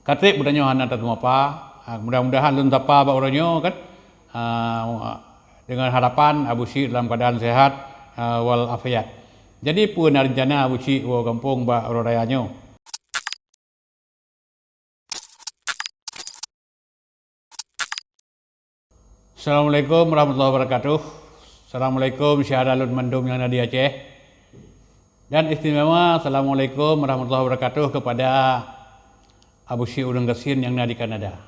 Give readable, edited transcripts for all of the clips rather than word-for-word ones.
Katik budanya hana tatu apa, mudah-mudahan lun tapa ba oranyo kan, dengan harapan Abu Syik dalam keadaan sehat wal afiat. Jadi pun rencana Abu Syik wa kampung ba orayanyo. Assalamualaikum warahmatullahi wabarakatuh. Assalamualaikum syahadalun mandum yang ada di Aceh. Dan istimewa Assalamualaikum warahmatullahi wabarakatuh kepada Abu Syik Udang Gesin yang ada di Kanada.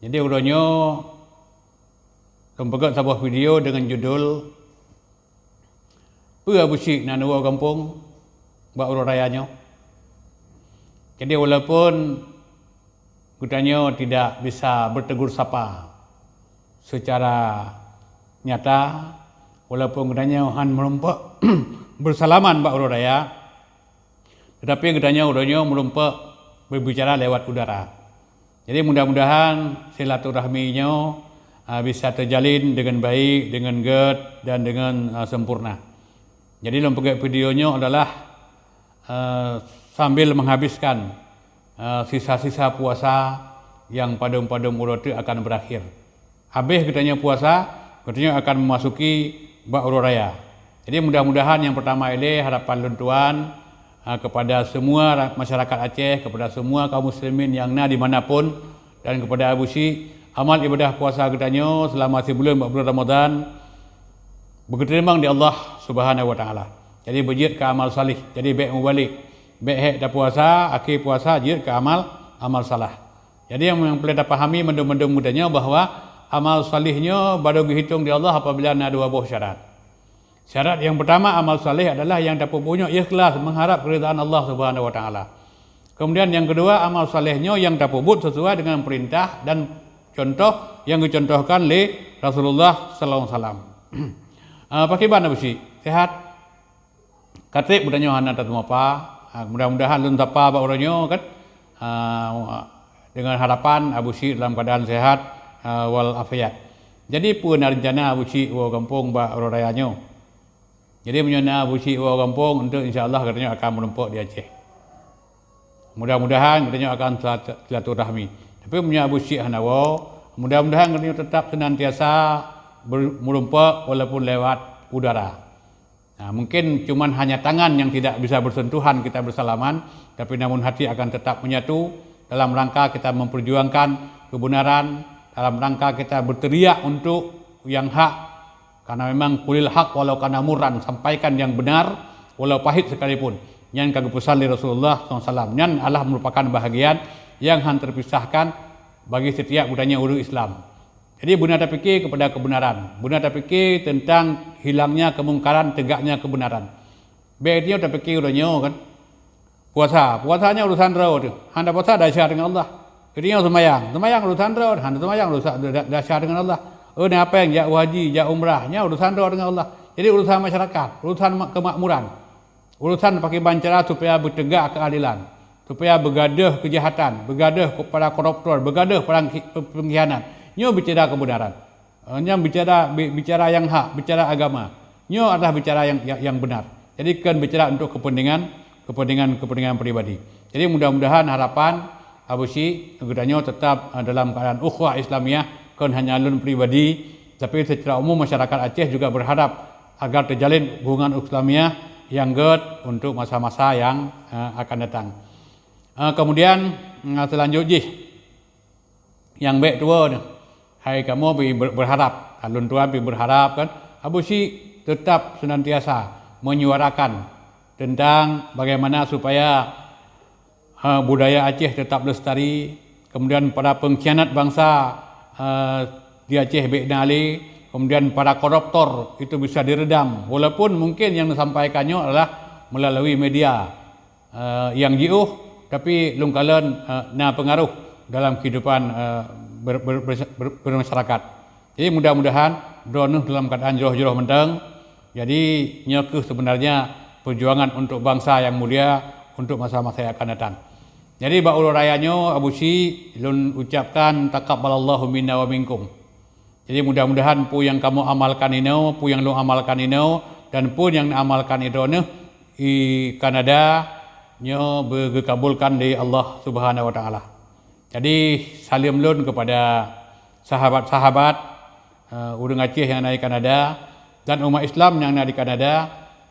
Jadi udahnya mempegat sebuah video dengan judul Apa Abu Syik nak nuwa kampung buat urut rayanya. Jadi walaupun kutanya tidak bisa bertegur sapa secara nyata, walaupun kutanya han merompak bersalaman buat urut raya, tetapi kutanya udahnya merompak berbicara lewat udara. Jadi mudah-mudahan silaturahminya bisa terjalin dengan baik, dengan ged dan dengan sempurna. Jadi lompat videonya adalah sambil menghabiskan sisa-sisa puasa yang padum-padum urut itu akan berakhir. Habis katanya puasa, katanya akan memasuki bak urut raya. Jadi mudah-mudahan yang pertama ini harapan luntuan kepada semua masyarakat Aceh, kepada semua kaum muslimin yang di manapun, dan kepada Abu Syik, amal ibadah puasa katanya selama sebulan bulan Ramadan berketerimbang di Allah Subhanahu wa taala. Jadi berjid ke amal salih. Jadi baik mubalik, baik hek dah puasa, akhir puasa jid ke amal salah. Jadi yang perlu dah pahami mendung-mendung mudanya bahwa amal salihnya baru dihitung di Allah apabila ada dua buah syarat. Syarat yang pertama amal saleh adalah yang dapat punya ikhlas mengharap keridhaan Allah Subhanahu wa taala. Kemudian yang kedua amal salehnya yang dapat buat sesuai dengan perintah dan contoh yang dicontohkan oleh Rasulullah sallallahu alaihi wasallam. Pakai Abu Syik sehat. Katik budanya hana tatu apa. Mudah-mudahan lun tapa ba oranyo kan, dengan harapan Abu Syik dalam keadaan sehat wal afiat. Jadi pun rencana Abu Syik wa kampung ba orayanyo. Jadi menyana Abu Syik wa kampung untuk insya-Allah katanya akan menumpuk di Aceh. Mudah-mudahan katanya akan silaturahmi. Tapi punya Abu Syik hanawa, mudah-mudahan katanya tetap senantiasa menumpuk walaupun lewat udara. Nah, mungkin cuman hanya tangan yang tidak bisa bersentuhan kita bersalaman, tapi namun hati akan tetap menyatu dalam rangka kita memperjuangkan kebenaran, dalam rangka kita berteriak untuk yang hak. Karena memang kulil haq walau kana murran, sampaikan yang benar walau pahit sekalipun. Yang kagak pesan dari Rasulullah SAW. Yang Allah merupakan bahagian yang terpisahkan bagi setiap budaya ulu Islam. Jadi benar tak fikir kepada kebenaran. Benar tak fikir tentang hilangnya kemungkaran, tegaknya kebenaran. Baiknya tak fikir udahnya kan. Puasanya urusan roh tu. Handa puasa dahsyat dengan Allah. Jadi semayang urusan roh. Handa semayang dahsyat dengan Allah. Ni apa yang jak haji, jak umrahnya urusan doa dengan Allah. Jadi urusan masyarakat, urusan kemakmuran, urusan pakai bancara supaya bertegak keadilan, supaya bergaduh kejahatan, bergaduh kepada koruptor, bergaduh perang pengkhianat. Nyo bicara kebenaran, nyo bicara yang hak, bicara agama. Nyo adalah bicara yang benar. Jadi kan bicara untuk kepentingan pribadi. Jadi mudah-mudahan harapan Abu Syik kedepannya tetap dalam keadaan ukhuwah Islamiyah. Bukan hanya alun pribadi, tapi secara umum masyarakat Aceh juga berharap agar terjalin hubungan Islamiyah yang good untuk masa-masa yang akan datang. Kemudian selanjutnya yang baik tua, hai kamu berharap, alun tua berharap kan, Abu Syik tetap senantiasa menyuarakan tentang bagaimana supaya budaya Aceh tetap lestari, kemudian para pengkhianat bangsa di Aceh Beknali, kemudian para koruptor itu bisa diredam, walaupun mungkin yang disampaikannya adalah melalui media yang jauh, tapi lungkalan pengaruh dalam kehidupan bermasyarakat. Jadi mudah-mudahan dronuh dalam keadaan jauh-jauh menteng. Jadi nyokuh sebenarnya perjuangan untuk bangsa yang mulia untuk masa-masa yang akan datang. Jadi ba'ul rayanya Abu Syik lun ucapkan taqabbalallahu minna wa minkum. Jadi mudah-mudahan pu yang kamu amalkan ini, pu yang lu amalkan ini, dan pun yang amalkan itu di Kanada nyo berkabulkan di Allah Subhanahu wa taala. Jadi salam lun kepada sahabat-sahabat urang Aceh yang ada di Kanada dan umat Islam yang ada di Kanada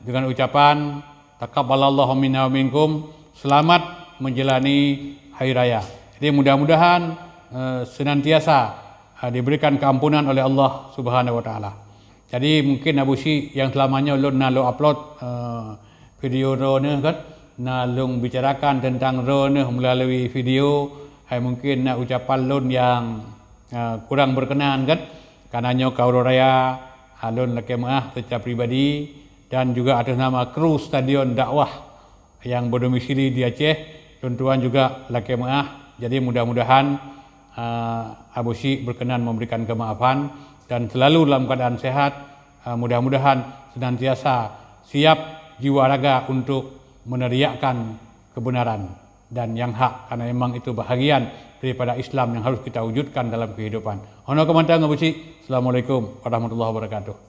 dengan ucapan taqabbalallahu minna wa minkum, selamat menjalani hari raya. Jadi mudah-mudahan senantiasa diberikan keampunan oleh Allah Subhanahu wa taala. Jadi mungkin Abu Syik yang selamanya ulun nak upload video rone kan, nak long bicarakan tentang rone melalui video, hai mungkin nak ucapan lun yang kurang berkenan kan, karenanya kaula raya lun laki maah secara pribadi dan juga atas nama kru stadion dakwah yang berdomisili di Aceh, tuan-tuan juga laki maah. Jadi mudah-mudahan Abu Syik berkenan memberikan kemaafan dan selalu dalam keadaan sehat. Mudah-mudahan senantiasa siap jiwa raga untuk meneriakkan kebenaran dan yang hak, karena memang itu bahagian daripada Islam yang harus kita wujudkan dalam kehidupan. Honor kemantang Abu Syik. Assalamualaikum warahmatullahi wabarakatuh.